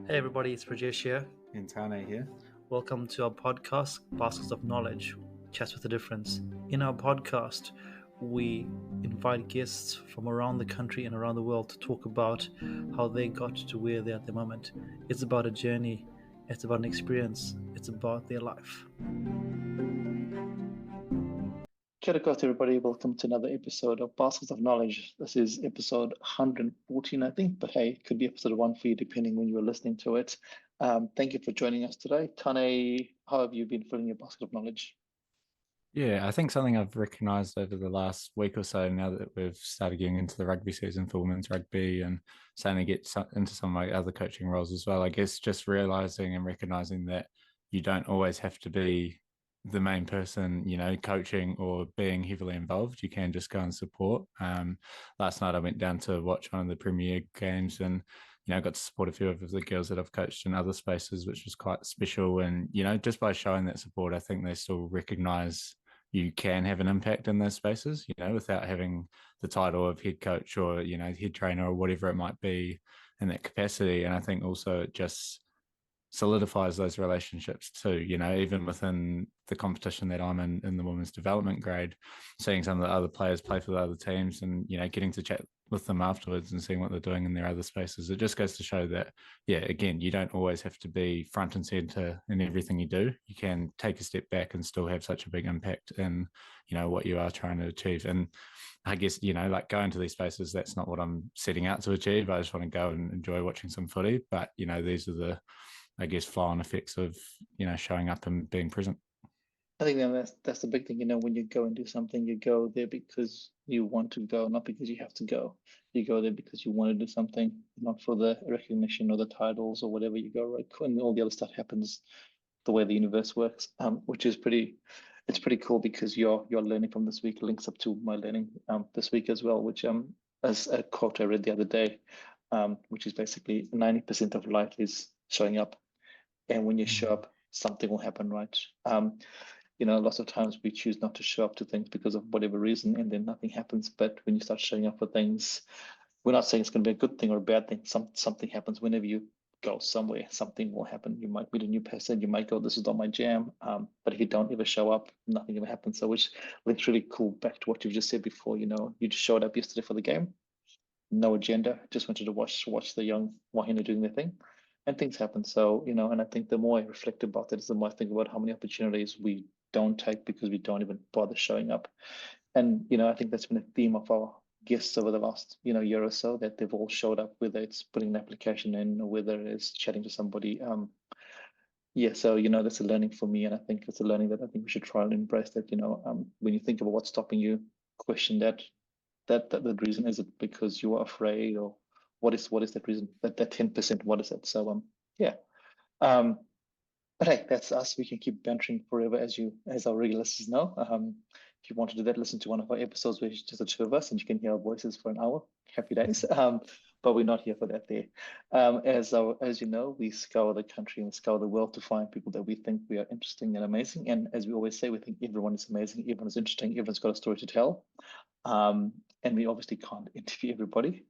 Hey everybody, it's Prajesh here. And Tane here. Welcome to our podcast, Baskets of Knowledge, Chats with a Difference. In our podcast, we invite guests from around the country and around the world to talk about how they got to where they're at the moment. It's about a journey, it's about an experience, it's about their life. Kia ora koutou, everybody. Welcome to another episode of Baskets of Knowledge. This is episode 114, I think, but hey, it could be episode 1 for you, depending when you are listening to it. Thank you for joining us today. Tane, how have you been filling your basket of knowledge? Yeah, I think something I've recognised over the last week or so, now that we've started getting into the rugby season for women's rugby and starting to get into some of my other coaching roles as well, I guess just realising and recognising that you don't always have to be the main person, coaching or being heavily involved. You can just go and support. Last night I went down to watch one of the Premier games and I got to support a few of the girls that I've coached in other spaces, which was quite special. And, just by showing that support, I think they still recognise you can have an impact in those spaces, without having the title of head coach or, head trainer or whatever it might be in that capacity. And I think also it just solidifies those relationships too, even within the competition that I'm in the women's development grade, seeing some of the other players play for the other teams and, getting to chat with them afterwards and seeing what they're doing in their other spaces. It just goes to show that, again, you don't always have to be front and center in everything you do. You can take a step back and still have such a big impact in, what you are trying to achieve. And I guess, like going to these spaces, that's not what I'm setting out to achieve. I just want to go and enjoy watching some footy. But, these are the, I guess, flow-on effects of, showing up and being present. I think that's the big thing, when you go and do something, you go there because you want to go, not because you have to go. You go there because you want to do something, not for the recognition or the titles or whatever you go, right? And all the other stuff happens the way the universe works, which is it's pretty cool because your learning from this week links up to my learning this week as well, which as a quote I read the other day, which is basically 90% of life is showing up. And when you show up, something will happen, right? Lots of times we choose not to show up to things because of whatever reason, and then nothing happens. But when you start showing up for things, we're not saying it's going to be a good thing or a bad thing. Something happens whenever you go somewhere. Something will happen. You might meet a new person. You might go, "This is not my jam." But if you don't ever show up, nothing ever happens. So, which links really cool back to what you've just said before. You just showed up yesterday for the game, no agenda, just wanted to watch the young Wahine doing their thing, and things happen. So, and I think the more I reflect about it, is the more I think about how many opportunities we don't take because we don't even bother showing up. And, I think that's been a theme of our guests over the last, year or so, that they've all showed up, whether it's putting an application in or whether it's chatting to somebody. So, that's a learning for me. And I think it's a learning that I think we should try and embrace that, when you think about what's stopping you, question that the reason. Is it because you are afraid, or what is that reason? That 10%, what is it? So yeah. But hey, that's us. We can keep bantering forever, as our regular listeners know. If you want to do that, listen to one of our episodes where it's just the two of us and you can hear our voices for an hour. Happy days. But we're not here for that there. As you know, we scour the country and scour the world to find people that we think we are interesting and amazing. And as we always say, we think everyone is amazing, everyone is interesting, everyone's got a story to tell. And we obviously can't interview everybody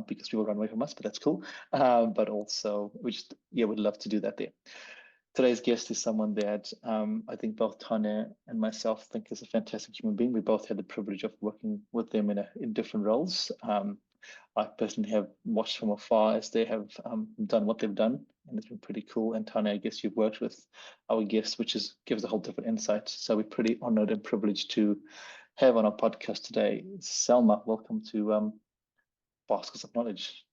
because people run away from us, but that's cool. But also, we'd love to do that there. Today's guest is someone that I think both Tane and myself think is a fantastic human being. We both had the privilege of working with them in different roles. I personally have watched from afar as they have done what they've done, and it's been pretty cool. And Tane, I guess you've worked with our guests, which gives a whole different insight. So we're pretty honored and privileged to have on our podcast today Salma. Welcome to Baskets of Knowledge.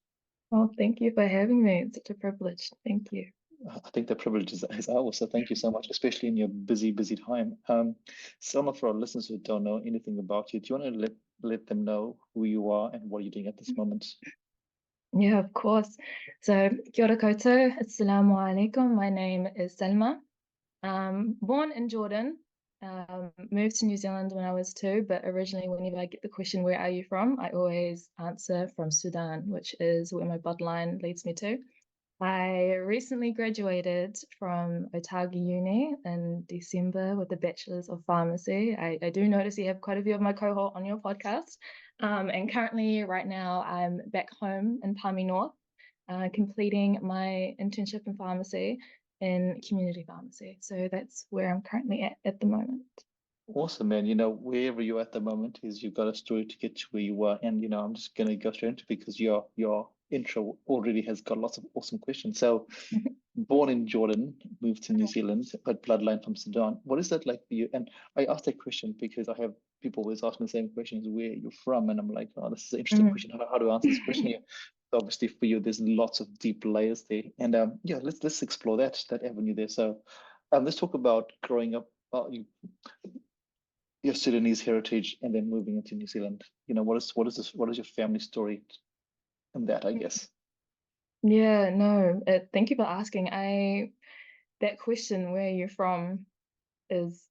Well, thank you for having me. It's such a privilege. Thank you. I think the privilege is ours. So thank you so much, especially in your busy time. Selma, for our listeners who don't know anything about you, do you want to let them know who you are and what you're doing at this moment? Yeah, of course. So, kia ora koutou. Assalamu alaikum. My name is Salma. Born in Jordan. Moved to New Zealand when I was 2, but originally whenever I get the question, where are you from? I always answer from Sudan, which is where my bloodline leads me to. I recently graduated from Otago Uni in December with a Bachelor's of Pharmacy. I do notice you have quite a few of my cohort on your podcast. And currently, right now, I'm back home in Palmy North. completing my internship in pharmacy in community pharmacy. So that's where I'm currently at the moment. Awesome, man. You know, wherever you're at the moment is you've got a story to get to where you are. And, you know, I'm just going to go straight into it because your intro already has got lots of awesome questions. So, born in Jordan, moved to New Zealand, but bloodline from Sudan. What is that like for you? And I asked that question because I have people always ask me the same questions, where you're from, and I'm like, oh, this is an interesting question. How do I answer this question here? So obviously for you, there's lots of deep layers there, and yeah, let's explore that avenue there. So, let's talk about growing up. Your Sudanese heritage and then moving into New Zealand. You know, what is your family story in that, I guess? Yeah, no, thank you for asking. That question, where you're from, is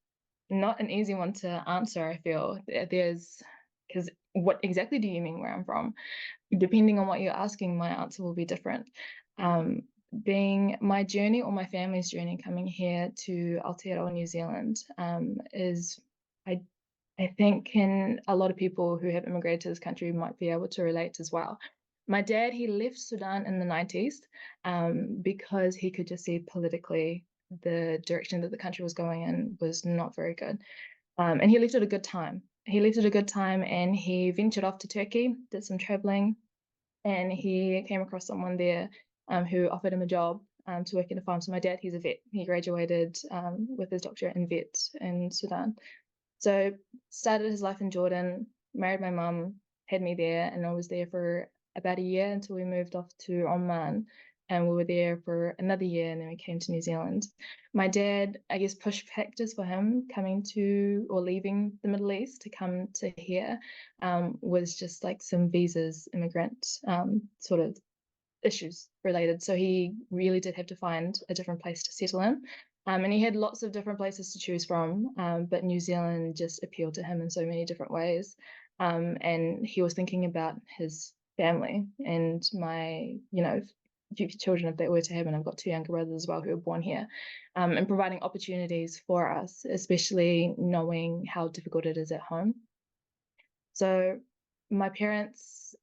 not an easy one to answer, I feel. Because what exactly do you mean where I'm from? Depending on what you're asking, my answer will be different. Being my journey or my family's journey coming here to Aotearoa, New Zealand, is I I think a lot of people who have immigrated to this country might be able to relate as well. My dad, he left Sudan in the 90s because he could just see politically the direction that the country was going in was not very good. And he left at a good time. He left at a good time and he ventured off to Turkey, did some traveling, and he came across someone there who offered him a job to work in a farm. So my dad, he's a vet. He graduated with his doctorate in vet in Sudan. So started his life in Jordan, married my mum, had me there, and I was there for about a year until we moved off to Oman. And we were there for another year, and then we came to New Zealand. My dad, I guess, push factors for him coming to or leaving the Middle East to come to here was just like some visas, immigrant sort of issues related. So he really did have to find a different place to settle in. And he had lots of different places to choose from, but New Zealand just appealed to him in so many different ways. And he was thinking about his family and my, future children, if they were to have, and I've got two younger brothers as well who were born here, and providing opportunities for us, especially knowing how difficult it is at home. So my parents,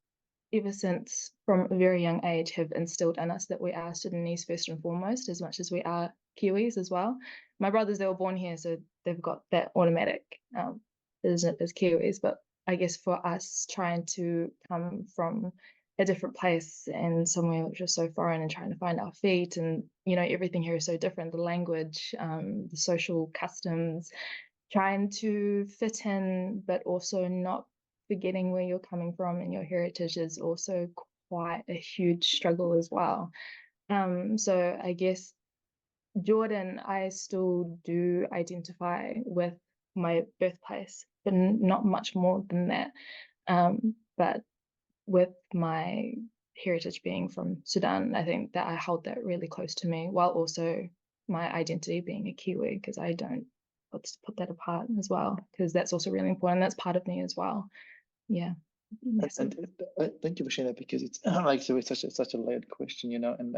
ever since from a very young age, have instilled in us that we are Sudanese first and foremost, as much as we are Kiwis as well. My brothers, they were born here, so they've got that automatic as Kiwis. But I guess for us, trying to come from a different place and somewhere which is so foreign and trying to find our feet, and everything here is so different, the language, the social customs, trying to fit in, but also not forgetting where you're coming from and your heritage is also quite a huge struggle as well. So I guess Jordan, I still do identify with my birthplace, but not much more than that. But with my heritage being from Sudan, I think that I hold that really close to me, while also my identity being a Kiwi, because I don't put that apart as well, because that's also really important. That's part of me as well. Yeah. And thank you for sharing that because it's like so it's such a layered question, and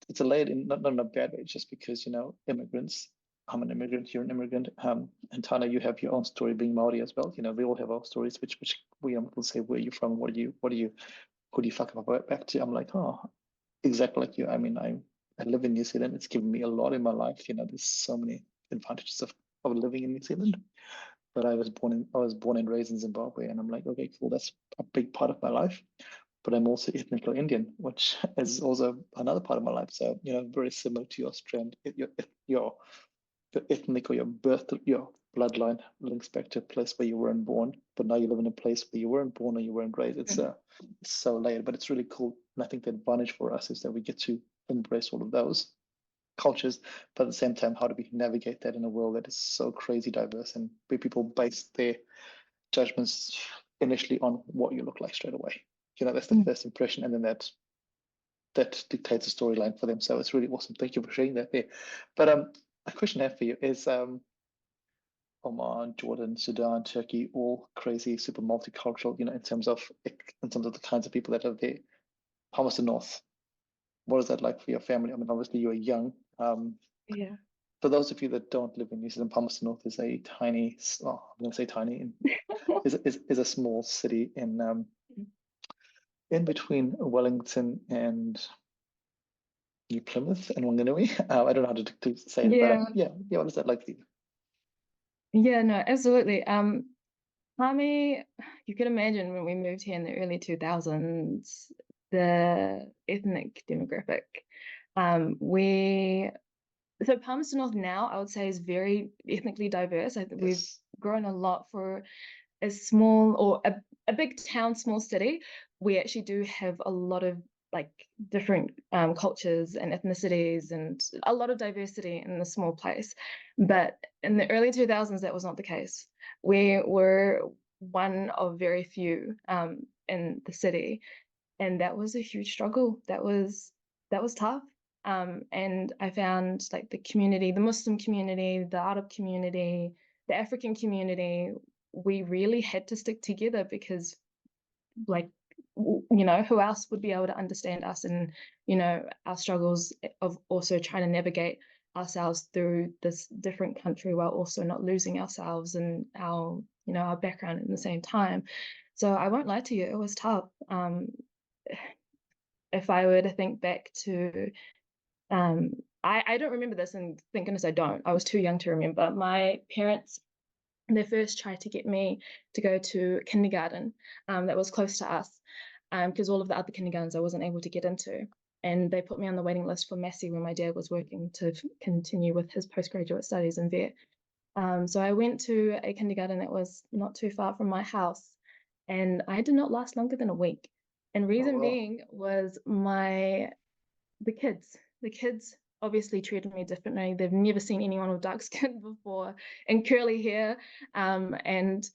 it's a layered in not in a bad way, just because immigrants. I'm an immigrant. You're an immigrant. And Tana, you have your own story being Maori as well. We all have our stories, which we will say where you're from, who do you fuck up back to? I'm like, oh, exactly like you. I mean, I live in New Zealand. It's given me a lot in my life. There's so many advantages of living in New Zealand. But I was born and raised in Zimbabwe, and I'm like, okay, cool. That's a big part of my life. But I'm also ethnically Indian, which is also another part of my life. So very similar to your strand, your ethnic or your bloodline links back to a place where you weren't born, but now you live in a place where you weren't born or you weren't raised. It's so layered, but it's really cool. And I think the advantage for us is that we get to embrace all of those cultures, but at the same time, how do we navigate that in a world that is so crazy diverse and where people base their judgments initially on what you look like straight away? That's the first impression, and then that dictates a storyline for them. So it's really awesome. Thank you for sharing that there. But a question I have for you is Oman, Jordan, Sudan, Turkey, all crazy, super multicultural, in terms of the kinds of people that are there. Palmerston North, what is that like for your family? I mean, obviously you're young. Yeah. For those of you that don't live in New Zealand, Palmerston North is a tiny, I'm going to say tiny, is a small city in in between Wellington and New Plymouth and Wanganui. I don't know how to say it, but Yeah, yeah. What is that like for you? yeah, no, absolutely. Palmy, you can imagine when we moved here in the early 2000s, the ethnic demographic. We So Palmerston North now, I would say, is very ethnically diverse. I think we've Yes. grown a lot for a small or a big town, small city. We actually do have a lot of like different cultures and ethnicities and a lot of diversity in a small place. But in the early 2000s, that was not the case. We were one of very few in the city, and that was a huge struggle. That was tough. And I found like the community, the Muslim community, the Arab community, the African community, we really had to stick together because, like, who else would be able to understand us and, our struggles of also trying to navigate ourselves through this different country while also not losing ourselves and our background at the same time. So I won't lie to you, it was tough. If I were to think back to, um, I don't remember this, and thank goodness I don't. I was too young to remember. My parents, they first tried to get me to go to kindergarten that was close to us, because all of the other kindergartens I wasn't able to get into. And they put me on the waiting list for Massey when my dad was working to continue with his postgraduate studies in vet. So I went to a kindergarten that was not too far from my house, and I did not last longer than a week. And Oh reason well. being was the kids. The kids obviously treated me differently. They've never seen anyone with dark skin before and curly hair. And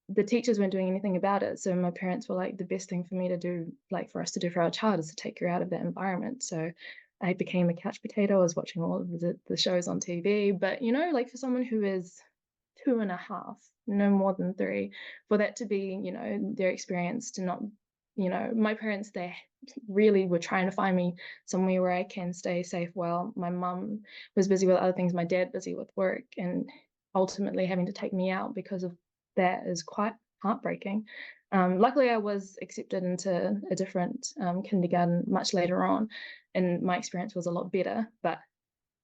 the teachers weren't doing anything about it. So my parents were like, the best thing for me to do, like for us to do for our child, is to take her out of that environment. So I became a couch potato. I was watching all of the shows on TV. But, like for someone who is 2.5, no more than 3, for that to be, their experience, to not, my parents, they really were trying to find me somewhere where I can stay safe while my mum was busy with other things, my dad busy with work, and ultimately having to take me out because of that is quite heartbreaking. Luckily, I was accepted into a different kindergarten much later on, and my experience was a lot better. But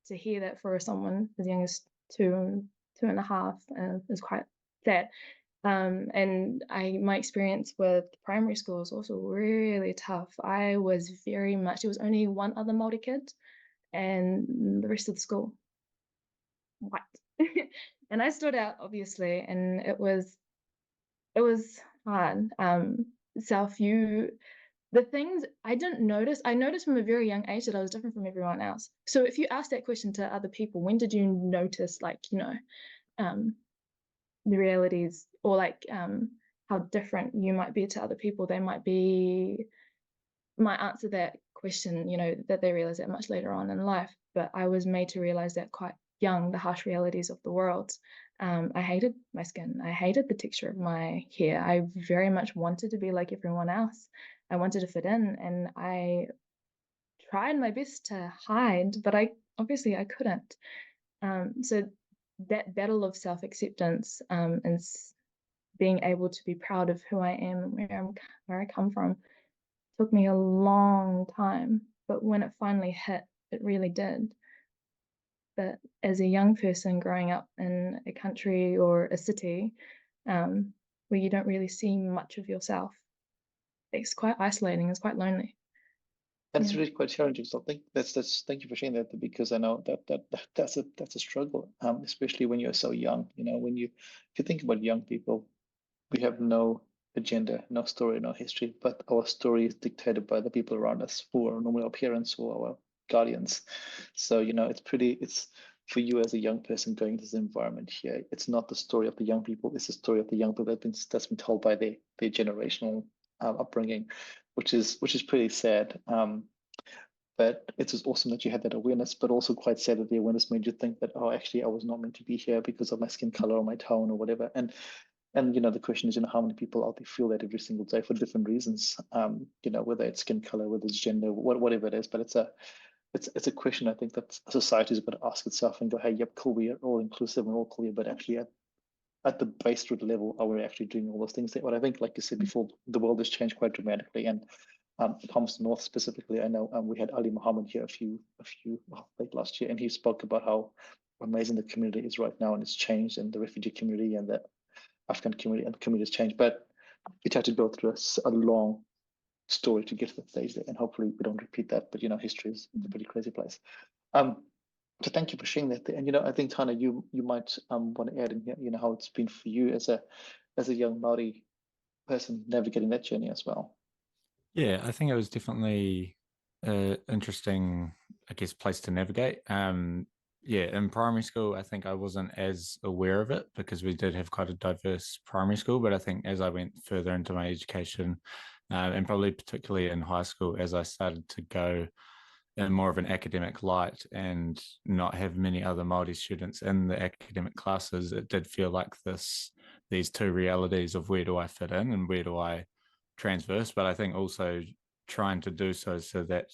to hear that for someone as young as 2.5 is quite sad. And my experience with primary school was also really tough. I was very much, there was only one other Māori kid, and the rest of the school white. And I stood out obviously, and it was hard. Self, the things I didn't notice, I noticed from a very young age that I was different from everyone else. So if you ask that question to other people, when did you notice, like, um, the realities, or like how different you might be to other people, they might answer that question, that they realize that much later on in life. But I was made to realize that quite young, the harsh realities of the world. I hated my skin. I hated the texture of my hair. I very much wanted to be like everyone else. I wanted to fit in, and I tried my best to hide, but I couldn't. So that battle of self-acceptance, and being able to be proud of who I am and where I come from, took me a long time, but when it finally hit, it really did. But as a young person growing up in a country or a city, where you don't really see much of yourself, it's quite isolating, it's quite lonely. And it's Yeah. really quite challenging. So that's thank you for sharing that, because I know that's a struggle, especially when you're so young. If you think about young people, we have no agenda, no story, no history, but our story is dictated by the people around us, who are normally our parents or our guardians. So it's for you as a young person going into this environment here. It's not the story of the young people; it's the story of the young people that's been told by their generational upbringing, which is pretty sad. But it's just awesome that you had that awareness, but also quite sad that the awareness made you think that, oh, actually, I was not meant to be here because of my skin color or my tone or whatever. And the question is, how many people out there feel that every single day for different reasons? Whether it's skin color, whether it's gender, whatever it is. But it's a question I think that society is going to ask itself and go, hey, yep, cool, we are all inclusive and all clear, but actually at the base root level, are we actually doing all those things? But I think, like you said before, the world has changed quite dramatically. And Thomas North specifically, I know we had Ali Muhammad here late last year, and he spoke about how amazing the community is right now, and it's changed, and the refugee community and the Afghan community and the community has changed. But it had to go through a long story to get to the stage there, and hopefully we don't repeat that. But history is a pretty crazy place. So thank you for sharing that. And I think Tana, you might want to add in here, how it's been for you as a young Maori person navigating that journey as well. Yeah, I think it was definitely an interesting, I guess, place to navigate. Yeah, in primary school, I think I wasn't as aware of it because we did have quite a diverse primary school. But I think as I went further into my education, and probably particularly in high school, as I started to go in more of an academic light and not have many other Māori students in the academic classes, it did feel like these two realities of where do I fit in and where do I transverse. But I think also trying to do so that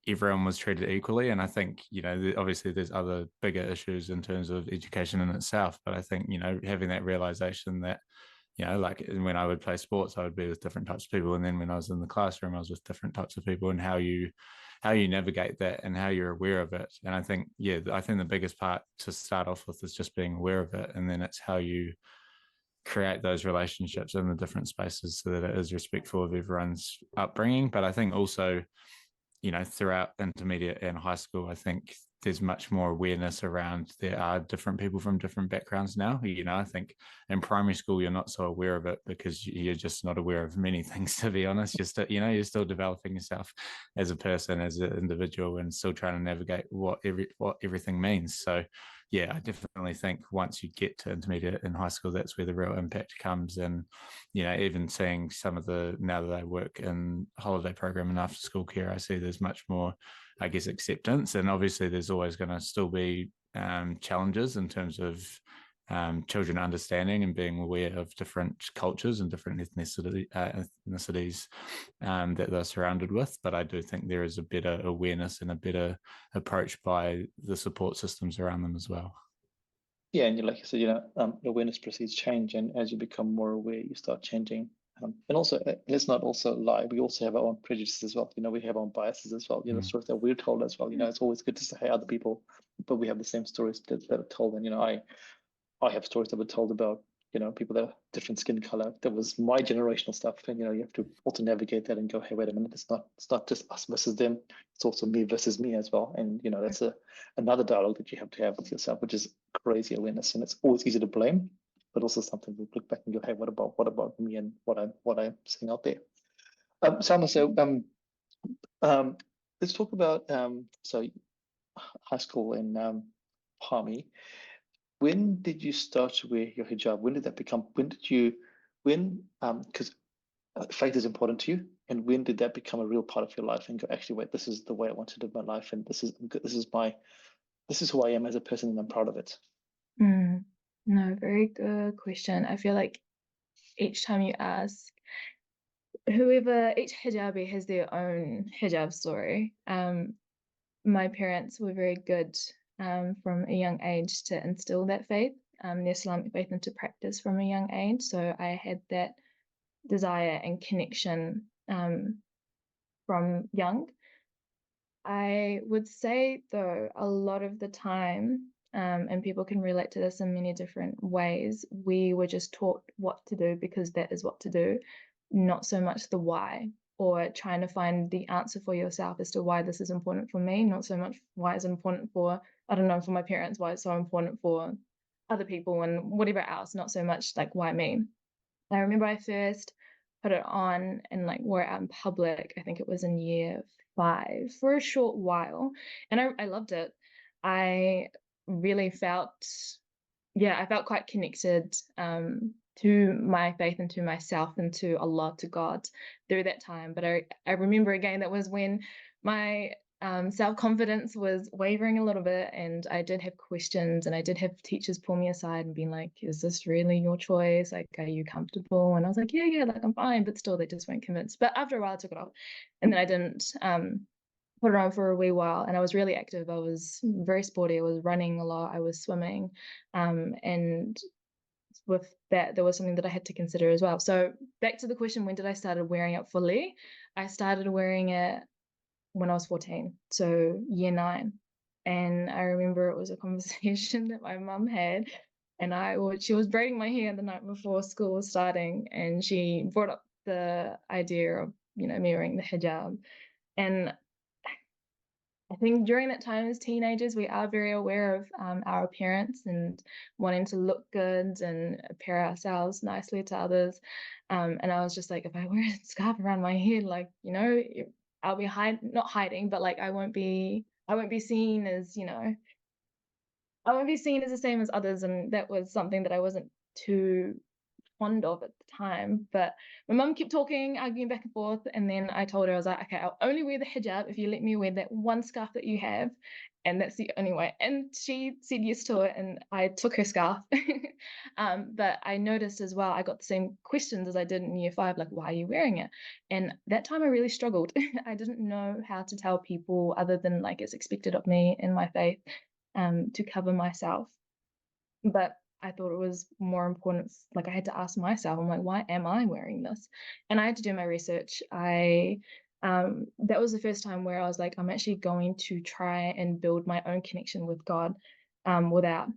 everyone was treated equally. And I think, obviously there's other bigger issues in terms of education in itself, but I think, having that realization that, like when I would play sports, I would be with different types of people. And then when I was in the classroom, I was with different types of people, and how you navigate that and how you're aware of it. And I think, I think the biggest part to start off with is just being aware of it. And then it's how you create those relationships in the different spaces so that it is respectful of everyone's upbringing. But I think also, throughout intermediate and high school, I think there's much more awareness around there are different people from different backgrounds now. I think in primary school, you're not so aware of it because you're just not aware of many things, to be honest. You're still developing yourself as a person, as an individual, and still trying to navigate what everything means. So, yeah, I definitely think once you get to intermediate and high school, that's where the real impact comes. And, even seeing some of now that I work in holiday program and after school care, I see there's much more, I guess, acceptance. And obviously there's always going to still be challenges in terms of children understanding and being aware of different cultures and different ethnicities that they're surrounded with. But I do think there is a better awareness and a better approach by the support systems around them as well. Yeah, and like you said, awareness precedes change, and as you become more aware, you start changing. And also, let's not also lie. We also have our own prejudices as well. We have our own biases as well. Stories that we're told as well. It's always good to say, hey, other people, but we have the same stories that are told. And I have stories that were told about people that are different skin color. That was my generational stuff, and you have to also navigate that and go, hey, wait a minute, it's not just us versus them. It's also me versus me as well. And that's another dialogue that you have to have with yourself, which is crazy awareness. And it's always easy to blame, but also something we look back and go, hey, what about me and what I'm seeing out there. Salma, so let's talk about so high school in Palmy. When did you start to wear your hijab? When did that become? Because faith is important to you, and when did that become a real part of your life? And go, actually, wait, this is the way I want to live my life, and this is who I am as a person, and I'm proud of it. No, very good question. I feel like each time you ask, each hijabi has their own hijab story. My parents were very good from a young age to instill that faith, the Islamic faith, into practice from a young age. So I had that desire and connection from young. I would say, though, a lot of the time, and people can relate to this in many different ways, we were just taught what to do because that is what to do, not so much the why, or trying to find the answer for yourself as to why this is important for me, not so much why it's important for, I don't know, for my parents, why it's so important for other people and whatever else, not so much like why me. I remember I first put it on and wore it out in public. I think it was in year 5 for a short while, and I loved it. I really felt, I felt quite connected to my faith and to myself and to Allah, to God, through that time. But I remember again, that was when my self-confidence was wavering a little bit, and I did have questions, and I did have teachers pull me aside and being like, is this really your choice? Like, are you comfortable? And I was like, yeah, I'm fine. But still, they just weren't convinced. But after a while, I took it off, and then I didn't put it on for a wee while, and I was really active. I was very sporty. I was running a lot. I was swimming, and with that, there was something that I had to consider as well. So back to the question, when did I started wearing it fully? I started wearing it when I was 14, so year 9. And I remember it was a conversation that my mum had, and she was braiding my hair the night before school was starting, and she brought up the idea of, me wearing the hijab. And I think during that time as teenagers, we are very aware of our appearance and wanting to look good and appear ourselves nicely to others. And I was just like, if I wear a scarf around my head, like, I'll be not hiding, but like I won't be seen as, I won't be seen as the same as others. And that was something that I wasn't too fond of at the time. But my mum kept talking, arguing back and forth, and then I told her, I was like, okay, I'll only wear the hijab if you let me wear that one scarf that you have, and that's the only way. And she said yes to it, and I took her scarf. But I noticed as well, I got the same questions as I did in year 5, like, why are you wearing it? And that time I really struggled. I didn't know how to tell people other than like it's expected of me in my faith, to cover myself. But I thought it was more important, like I had to ask myself, I'm like, why am I wearing this? And I had to do my research. That was the first time where I was like, I'm actually going to try and build my own connection with God, without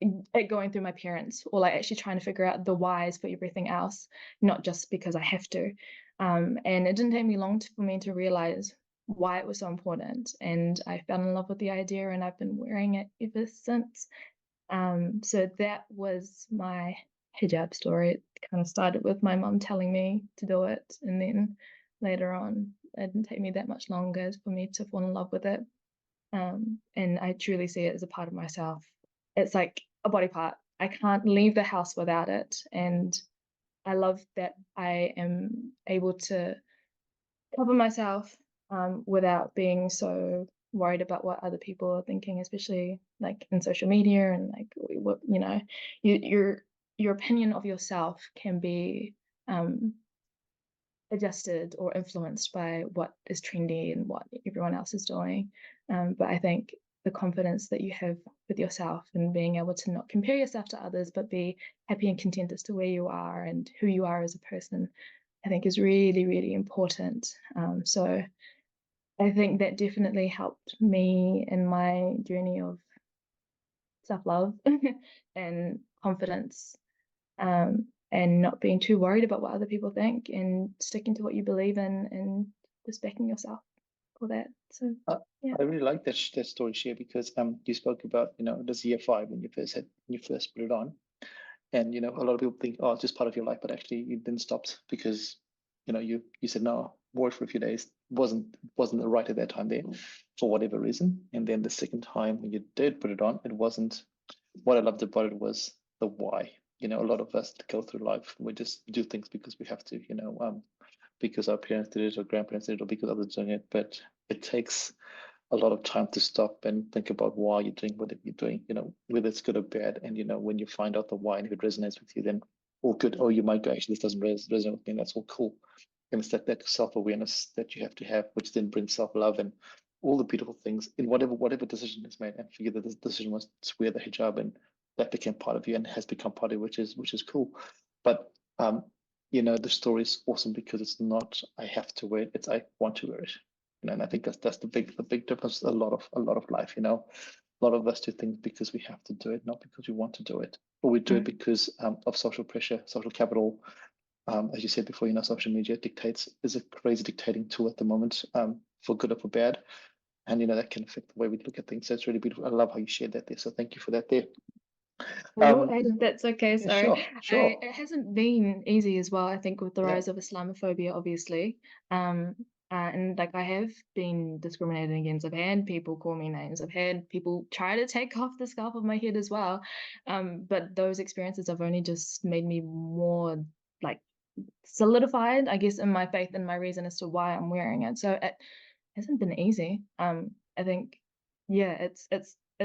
it going through my parents, or like actually trying to figure out the whys for everything else, not just because I have to. And it didn't take me long for me to realize why it was so important. And I fell in love with the idea, and I've been wearing it ever since. So that was my hijab story. It kind of started with my mum telling me to do it, and then later on, it didn't take me that much longer for me to fall in love with it. And I truly see it as a part of myself. It's like a body part. I can't leave the house without it, and I love that I am able to cover myself, without being so worried about what other people are thinking, especially like in social media, and like what your opinion of yourself can be adjusted or influenced by what is trendy and what everyone else is doing. But I think the confidence that you have with yourself and being able to not compare yourself to others, but be happy and content as to where you are and who you are as a person, I think is really, really important. So I think that definitely helped me in my journey of self-love and confidence, and not being too worried about what other people think, and sticking to what you believe in, and just backing yourself for that. So yeah. I really like that story share, because you spoke about this year 5 when you first put it on, and a lot of people think, oh, it's just part of your life, but actually you didn't stop because you said no, wore it for a few days, wasn't the right at that time there for whatever reason, and then the second time when you did put it on, it wasn't. What I loved about it was the why. A lot of us go through life, we just do things because we have to, because our parents did it or grandparents did it or because others are doing it, but it takes a lot of time to stop and think about why you're doing whatever you're doing, whether it's good or bad. And, when you find out the why and if it resonates with you, then all good. Or you might go, actually, this doesn't resonate with me, and that's all cool. And it's that self-awareness that you have to have, which then brings self-love and all the beautiful things in whatever decision is made. And figure that this decision was to wear the hijab, and that became part of you and has become part of you, which is cool. But the story is awesome because it's not I have to wear it, it's I want to wear it. And I think that's the big difference. A lot of life, a lot of us do things because we have to do it, not because we want to do it, or we do it because of social pressure, social capital. As you said before, social media is a crazy dictating tool at the moment, for good or for bad, and that can affect the way we look at things. So it's really beautiful. I love how you shared that there. So thank you for that there. That's okay. Sorry. Sure. It hasn't been easy as well, I think, with the Yeah. rise of Islamophobia, obviously. And like I have been discriminated against. I've had people call me names. I've had people try to take off the scarf of my head as well. But those experiences have only just made me more like solidified, I guess, in my faith and my reason as to why I'm wearing it. So it hasn't been easy. I think, yeah, it's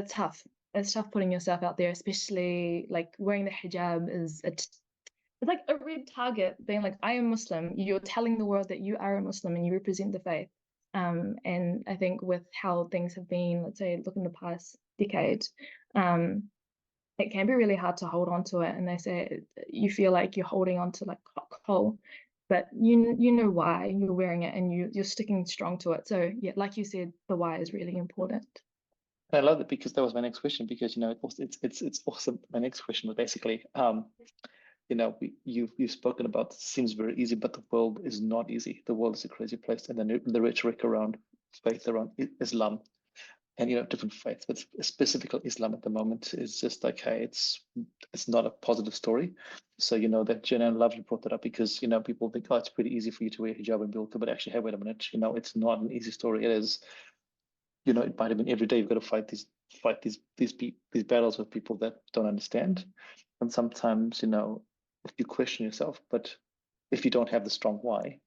tough. It's tough putting yourself out there, especially like wearing the hijab it's like a red target, being like, I am Muslim. You're telling the world that you are a Muslim and you represent the faith. And I think with how things have been, let's say, look in the past decade, it can be really hard to hold on to it. And they say you feel like you're holding on to like hot coal, but you know why you're wearing it, and you're sticking strong to it. So yeah, like you said, the why is really important. And I love it because that was my next question, because it's also my next question was basically you've spoken about, seems very easy, but the world is not easy. The world is a crazy place, and then the rhetoric around faith, around Islam, and different faiths, but specifically Islam at the moment is just like, hey, it's not a positive story. So that Jenna, and love you brought that up, because people think, oh, it's pretty easy for you to wear hijab and burqa, but actually, hey, wait a minute, it's not an easy story. It is, it might have been every day you've got to fight these battles with people that don't understand, and sometimes you question yourself, but if you don't have the strong why,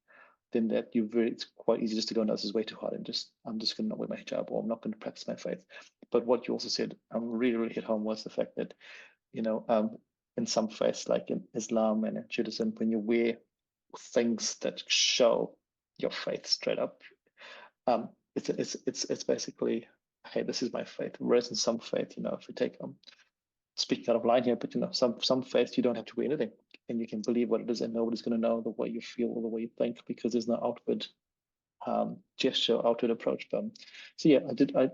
then it's quite easy just to go, no, this is way too hard, and I'm just going to not wear my hijab, or I'm not going to practice my faith. But what you also said, really, really hit home, was the fact that, in some faiths, like in Islam and in Judaism, when you wear things that show your faith straight up, it's basically, hey, this is my faith. Whereas in some faith, if we take speaking out of line here, but some faiths you don't have to wear anything, and you can believe what it is, and nobody's going to know the way you feel or the way you think, because there's no outward gesture, outward approach. So yeah,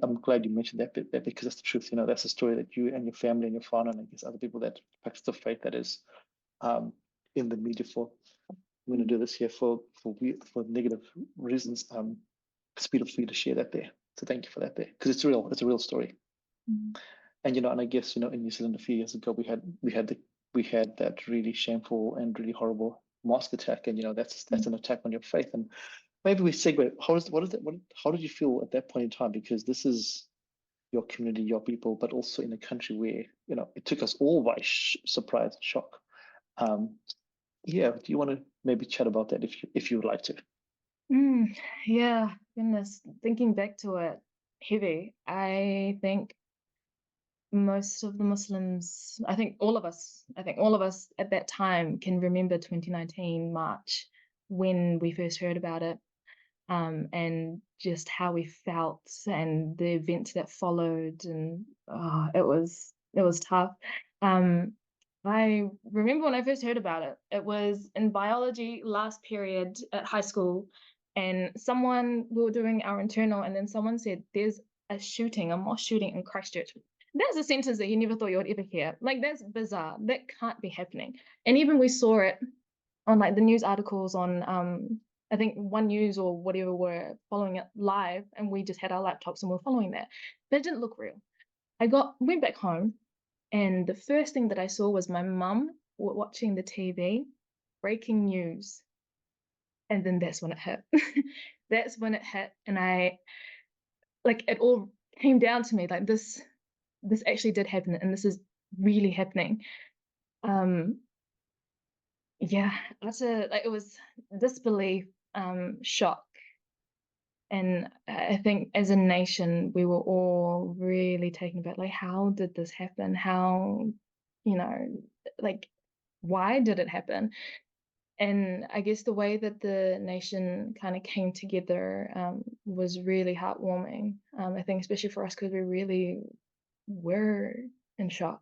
I'm glad you mentioned that bit there, because that's the truth. That's the story that you and your family and your father, and I guess other people that practice the faith, that is in the media for. I'm going to do this here for negative reasons. It's beautiful for you to share that there. So thank you for that there, because it's real. It's a real story. And and I guess in New Zealand a few years ago, we had that really shameful and really horrible mosque attack, and that's an attack on your faith. And maybe we segue. How did you feel at that point in time? Because this is your community, your people, but also in a country where it took us all by surprise and shock. Yeah, do you want to maybe chat about that if you would like to? Yeah, goodness, thinking back to it, heavy. I think most of the Muslims, I think all of us at that time can remember 2019 March, when we first heard about it, and just how we felt, and the events that followed, and it was tough. I remember when I first heard about it, it was in biology last period at high school, and we were doing our internal, and then someone said, there's a mosque shooting in Christchurch. That's a sentence that you never thought you would ever hear. Like, that's bizarre. That can't be happening. And even we saw it on like the news articles on I think One News or whatever were following it live, and we just had our laptops and we're following that. But it didn't look real. Went back home, and the first thing that I saw was my mum watching the TV, breaking news. And then that's when it hit. That's when it hit. And it all came down to me, like, this actually did happen, and this is really happening. Yeah, it was disbelief, shock. And I think as a nation, we were all really taken aback. Like, how did this happen? How, like, why did it happen? And I guess the way that the nation kind of came together was really heartwarming. I think especially for us, because we really were in shock.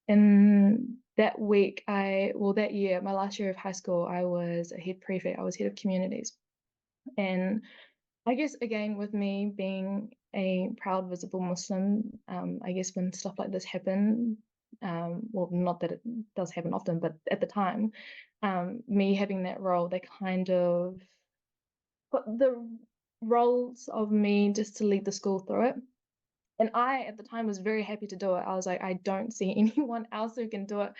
In that week, that year, my last year of high school, I was a head prefect. I was head of communities. And I guess, again, with me being a proud, visible Muslim, I guess when stuff like this happen, well, not that it does happen often, but at the time, me having that role, they kind of put the roles of me just to lead the school through it. And I, at the time, was very happy to do it. I was like, I don't see anyone else who can do it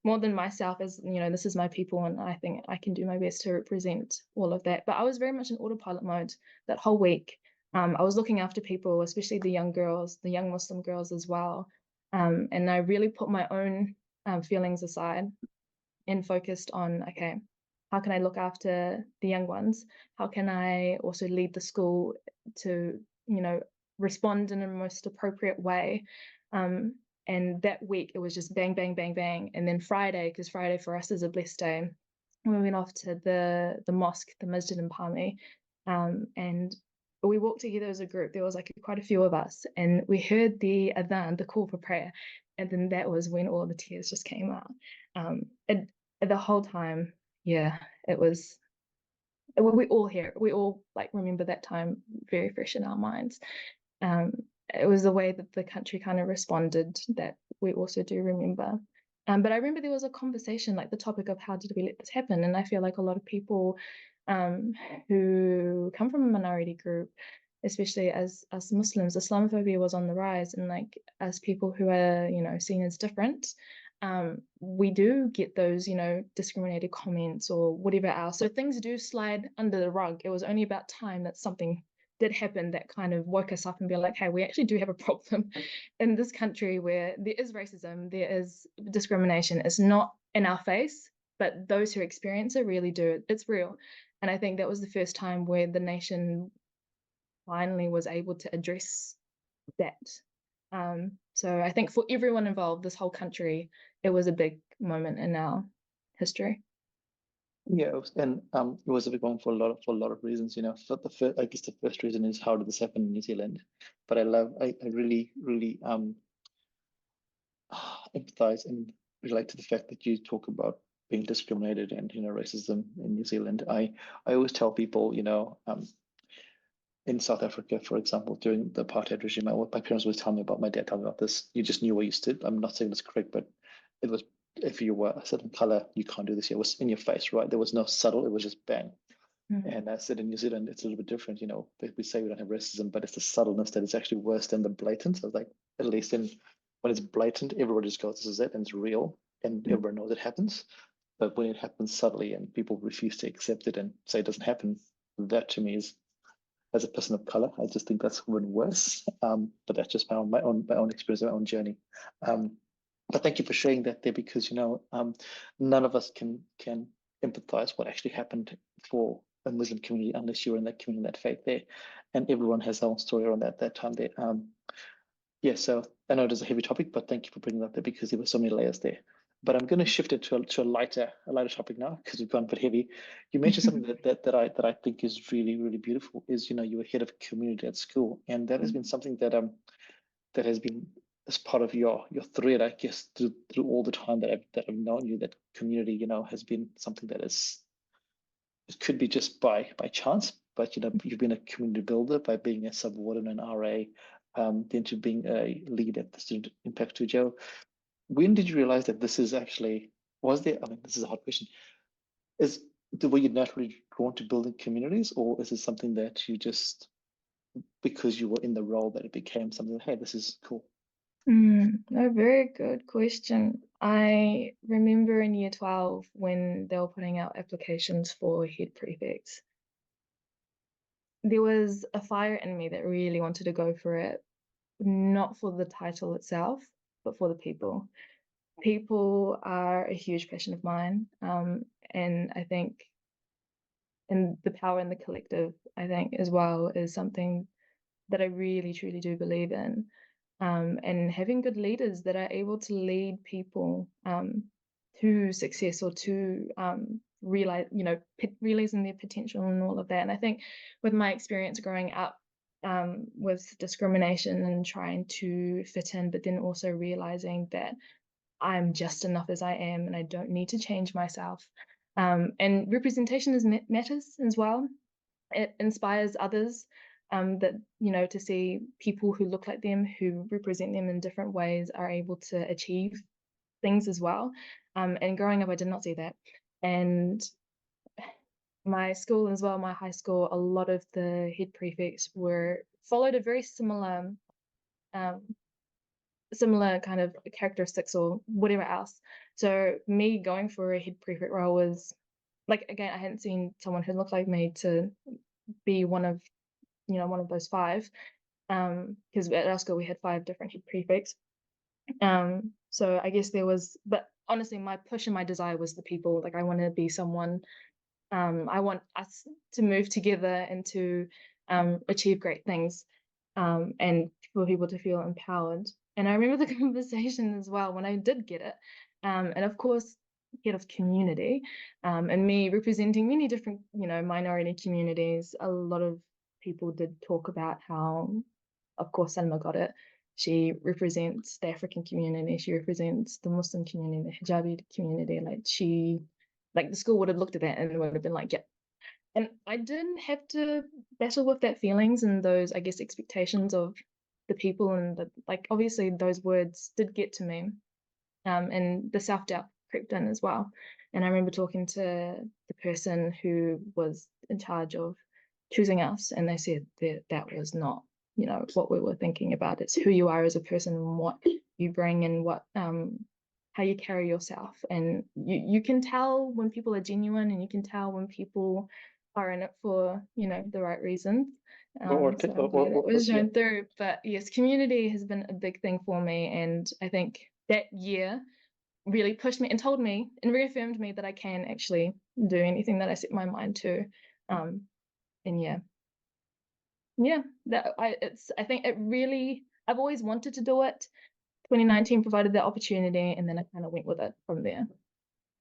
more than myself, as, this is my people, and I think I can do my best to represent all of that. But I was very much in autopilot mode that whole week. I was looking after people, especially the young girls, the young Muslim girls as well. And I really put my own feelings aside and focused on, okay, how can I look after the young ones? How can I also lead the school to, respond in a most appropriate way? And that week it was just bang, bang, bang, bang. And then Friday, because Friday for us is a blessed day, we went off to the mosque, the masjid in Palmy, and we walked together as a group. There was like quite a few of us, and we heard the adhan, the call for prayer, and then that was when all the tears just came out. And the whole time, yeah, it was. We all hear it. We all like remember that time very fresh in our minds. Um, it was the way that the country kind of responded that we also do remember. But I remember there was a conversation, like the topic of how did we let this happen? And I feel like a lot of people um, who come from a minority group, especially as Muslims, Islamophobia was on the rise, and like as people who are, seen as different, we do get those, discriminated comments or whatever else. So things do slide under the rug. It was only about time that something did happen that kind of woke us up and be like, hey, we actually do have a problem in this country where there is racism, there is discrimination. It's not in our face, but those who experience it really do. It's real. And I think that was the first time where the nation finally was able to address that. So I think for everyone involved, this whole country, it was a big moment in our history. Yeah, it was a big one for a lot of reasons. For I guess the first reason is how did this happen in New Zealand? But I really empathize and relate to the fact that you talk about being discriminated and racism in New Zealand. I always tell people, in South Africa, for example, during the apartheid regime, my parents always tell me about, my dad told me about this. You just knew where you stood. I'm not saying it's correct, but it was, if you were a certain color, you can't do this. It was in your face, right? There was no subtle. It was just bang. And I said in New Zealand, it's a little bit different. We say we don't have racism, but it's the subtleness that is actually worse than the blatant. So like, at least when it's blatant, everybody just goes, this is it, and it's real, and everyone knows it happens. But when it happens subtly and people refuse to accept it and say it doesn't happen, that to me is, as a person of color, I just think that's even worse. But that's just my own experience, my own journey. But thank you for sharing that there, because none of us can empathize what actually happened for a Muslim community unless you're in that community, that faith there, and everyone has their own story around that time there. Yeah, so I know it is a heavy topic, but thank you for bringing that there, because there were so many layers there. But I'm going to shift it to a lighter topic now, because we've gone a bit heavy. You mentioned something that I think is really, really beautiful. Is you were head of community at school, and that has been something that has been as part of your thread, I guess, through all the time that I've known you. That community, has been something that is, it could be just by chance, but you've been a community builder by being a subwarden and RA, then to being a lead at the Student Impact Studio. When did you realize that this is actually, was there, I mean, this is a hard question, were you naturally drawn to building communities, or is it something that you just, because you were in the role, that it became something, hey, this is cool? A very good question. I remember in year 12 when they were putting out applications for head prefects. There was a fire in me that really wanted to go for it, not for the title itself, but for the people. People are a huge passion of mine. And I think, and the power in the collective, I think as well, is something that I really truly do believe in. And having good leaders that are able to lead people to success, or to realize, realizing their potential and all of that. And I think with my experience growing up with discrimination and trying to fit in, but then also realizing that I'm just enough as I am and I don't need to change myself. And representation matters as well. It inspires others, that to see people who look like them, who represent them in different ways, are able to achieve things as well. And growing up, I did not see that. And my school as well, my high school, a lot of the head prefects followed a very similar kind of characteristics or whatever else. So me going for a head prefect role was like, again, I hadn't seen someone who looked like me to be one of those five, because at our school we had 5 different head prefects. So I guess but honestly, my push and my desire was the people. Like, I want to be someone, I want us to move together and to achieve great things, and for people to feel empowered. And I remember the conversation as well when I did get it, and of course, head of community, and me representing many different minority communities. A lot of people did talk about how, of course, Salma got it. She represents the African community. She represents the Muslim community, the hijabi community. Like the school would have looked at that and would have been like, yeah. And I didn't have to battle with that feelings and those, I guess, expectations of the people, and obviously those words did get to me, and the self-doubt crept in as well. And I remember talking to the person who was in charge of choosing us, and they said that was not, what we were thinking about. It's who you are as a person and what you bring and what how you carry yourself. And you can tell when people are genuine, and you can tell when people are in it for, the right reasons. That was shown through. But yes, community has been a big thing for me, and I think that year really pushed me and told me and reaffirmed me that I can actually do anything that I set my mind to. And I think it really, I've always wanted to do it. 2019 provided that opportunity, and then I kind of went with it from there.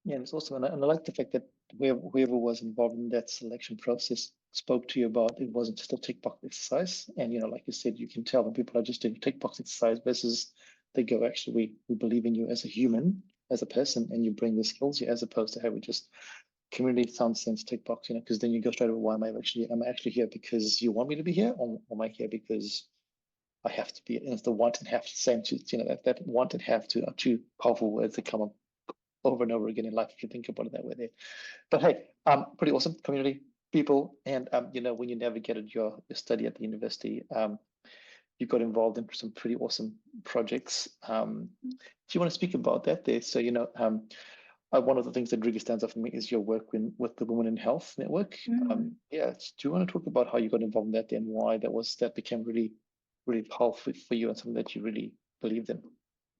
Yeah, it's awesome. And I like the fact that whoever was involved in that selection process spoke to you about it wasn't just a tick box exercise. And, like you said, you can tell when people are just doing tick box exercise versus they go, actually, we believe in you as a human, as a person, and you bring the skills here, as opposed to having just community sound sense tick box, because then you go straight away, why am I actually here because you want me to be here, or am I here because I have to be? And it's the want and have to same to, that want and have to are two powerful words that come up over and over again in life if you think about it that way there. But hey, pretty awesome community, people, and when you navigated your study at the university, you got involved in some pretty awesome projects. Do you want to speak about that there? So one of the things that really stands out for me is your work with the Women in Health Network. Do you want to talk about how you got involved in that and why that became really, really powerful for you and something that you really believed in?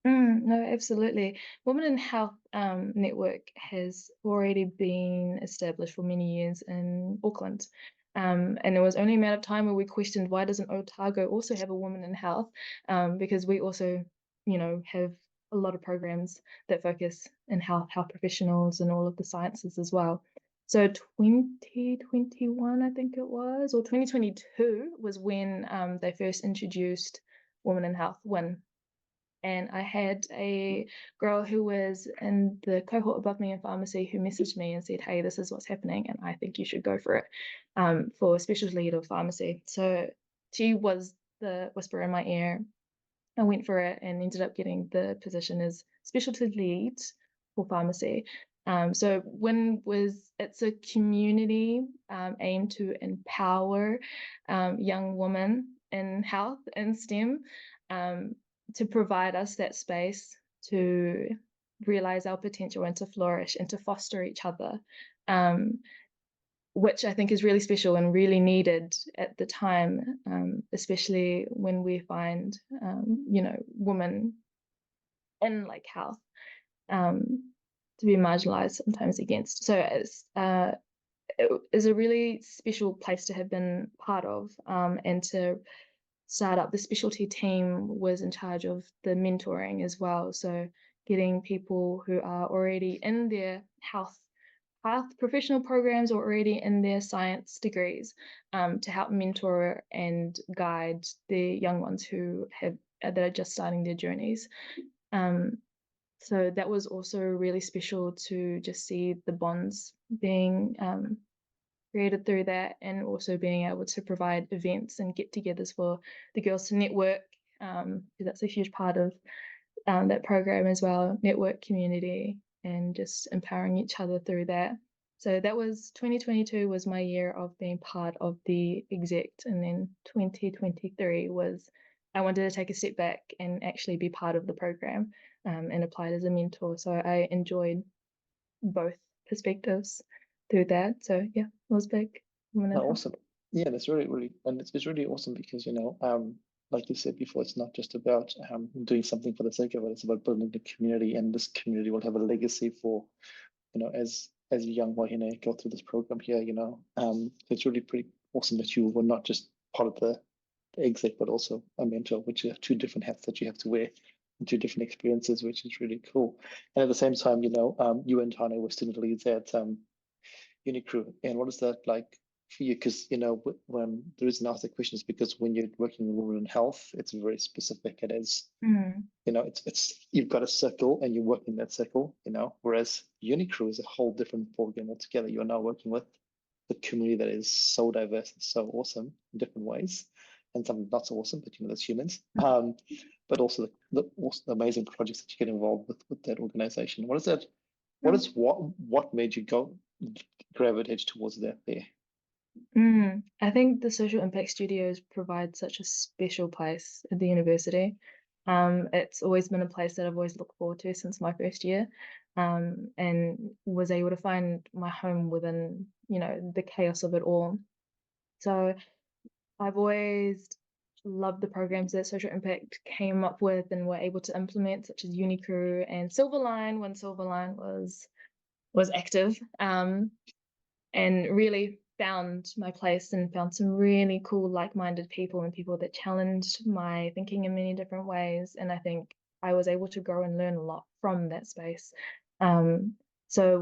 No, absolutely. Women in Health Network has already been established for many years in Auckland. And it was only a matter of time where we questioned, why doesn't Otago also have a Woman in Health? Because we also, have a lot of programs that focus in health professionals and all of the sciences as well. So 2021, I think it was, or 2022 was when they first introduced Women in Health, WIN. And I had a girl who was in the cohort above me in pharmacy who messaged me and said, hey, this is what's happening, and I think you should go for it, for specialty lead of pharmacy. So she was the whisper in my ear. I went for it and ended up getting the position as specialty lead for pharmacy. So it's a community aimed to empower young women in health and STEM, to provide us that space to realize our potential and to flourish and to foster each other, which I think is really special and really needed at the time, especially when we find, women in health to be marginalized sometimes against. So it is a really special place to have been part of, and to start up. The specialty team was in charge of the mentoring as well. So getting people who are already in their health professional programs or already in their science degrees, to help mentor and guide the young ones that are just starting their journeys. So that was also really special to just see the bonds being created through that, and also being able to provide events and get-togethers for the girls to network, because that's a huge part of that program as well, network community and just empowering each other through that. So that was 2022 was my year of being part of the exec, and then 2023 was I wanted to take a step back and actually be part of the program, and applied as a mentor. So I enjoyed both perspectives through that. So yeah, it was big. Awesome. Yeah, that's really, really, and it's really awesome because, like you said before, it's not just about doing something for the sake of it. It's about building the community, and this community will have a legacy for, as young wahine go through this program here, it's really pretty awesome that you were not just part of the exec, but also a mentor, which are two different hats that you have to wear and two different experiences, which is really cool. And at the same time, you and Tane were student leads at Unicrew. And what is that like for you? Because when the reason I ask the question is because when you're working in rural health, it's very specific. It is, it's you've got a circle and you work in that circle. Whereas Unicrew is a whole different ballgame altogether. You're now working with a community that is so diverse and so awesome in different ways, and some not so awesome, but that's humans. But also the amazing projects that you get involved with that organization. What is that? What made you gravitate towards that there? I think the social impact studios provide such a special place at the university. It's always been a place that I've always looked forward to since my first year, and was able to find my home within, the chaos of it all. So I've always loved the programs that Social Impact came up with and were able to implement, such as Unicrew and Silverline when Silverline was active, and really found my place and found some really cool like-minded people and people that challenged my thinking in many different ways. And I think I was able to grow and learn a lot from that space. So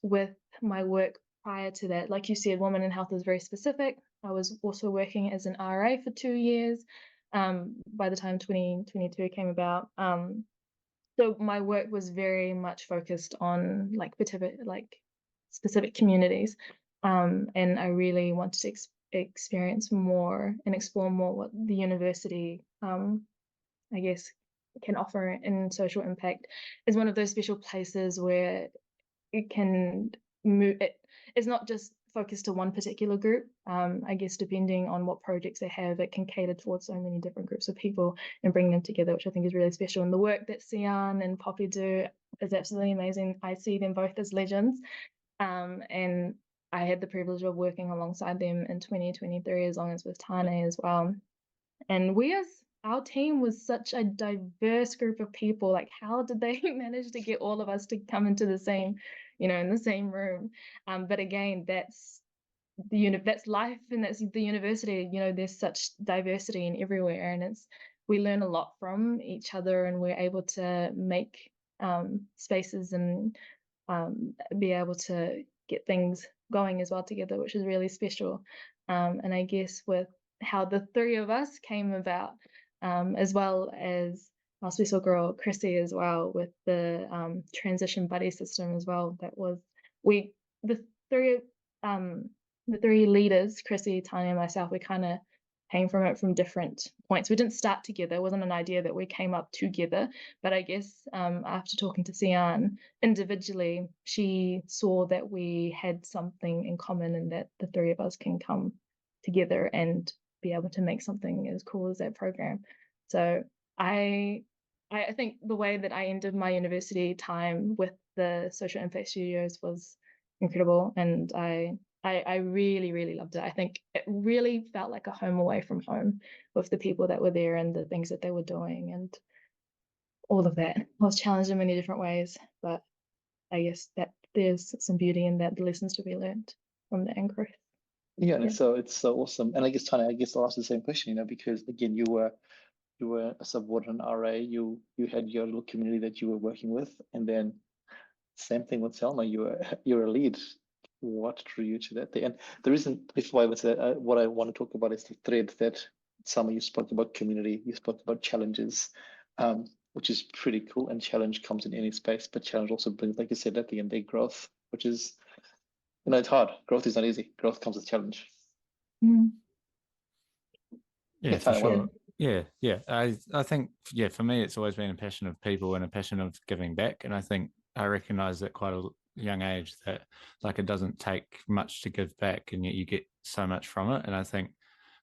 with my work prior to that, like you said, Women in Health is very specific. I was also working as an RA for 2 years by the time 2022 came about. So my work was very much focused on specific communities, and I really wanted to experience more and explore more what the university, I guess, can offer in social impact. Is one of those special places where it can move. It's not just focused to one particular group. I guess depending on what projects they have, it can cater towards so many different groups of people and bring them together, which I think is really special. And the work that Sian and Poppy do is absolutely amazing. I see them both as legends. And I had the privilege of working alongside them in 2023, as long as with Tane as well. And our team was such a diverse group of people. Like, how did they manage to get all of us to come into the same, in the same room? But again, that's life, and that's the university. There's such diversity in everywhere, and we learn a lot from each other, and we're able to make spaces and be able to get things going as well together, which is really special. And I guess with how the three of us came about, as well as our special girl Chrissy as well, with the transition buddy system as well. The three the three leaders, Chrissy, Tanya, and myself, we kind of came from it from different points. We didn't start together. It wasn't an idea that we came up together. But I guess after talking to Sian individually, she saw that we had something in common and that the three of us can come together and be able to make something as cool as that program. So I think the way that I ended my university time with the Social Impact Studios was incredible, and I really, really loved it. I think it really felt like a home away from home with the people that were there and the things that they were doing and all of that. I was challenged in many different ways, but I guess that there's some beauty in that, the lessons to be learned from the growth. Yeah, and so it's so awesome. And I guess, Tanya, I'll ask the same question, because again, you were a subordinate RA, you had your little community that you were working with, and then same thing with Selma, you're a lead. What drew you to that? And the reason, before I would say what I want to talk about is the thread that Selma, you spoke about community, you spoke about challenges, which is pretty cool. And challenge comes in any space, but challenge also brings, like you said, at the end, big growth, which is, it's hard. Growth is not easy. Growth comes with challenge. Mm. Yeah, for sure. Yeah. I think, for me, it's always been a passion of people and a passion of giving back. And I think I recognize at quite a young age that it doesn't take much to give back, and yet you get so much from it. And I think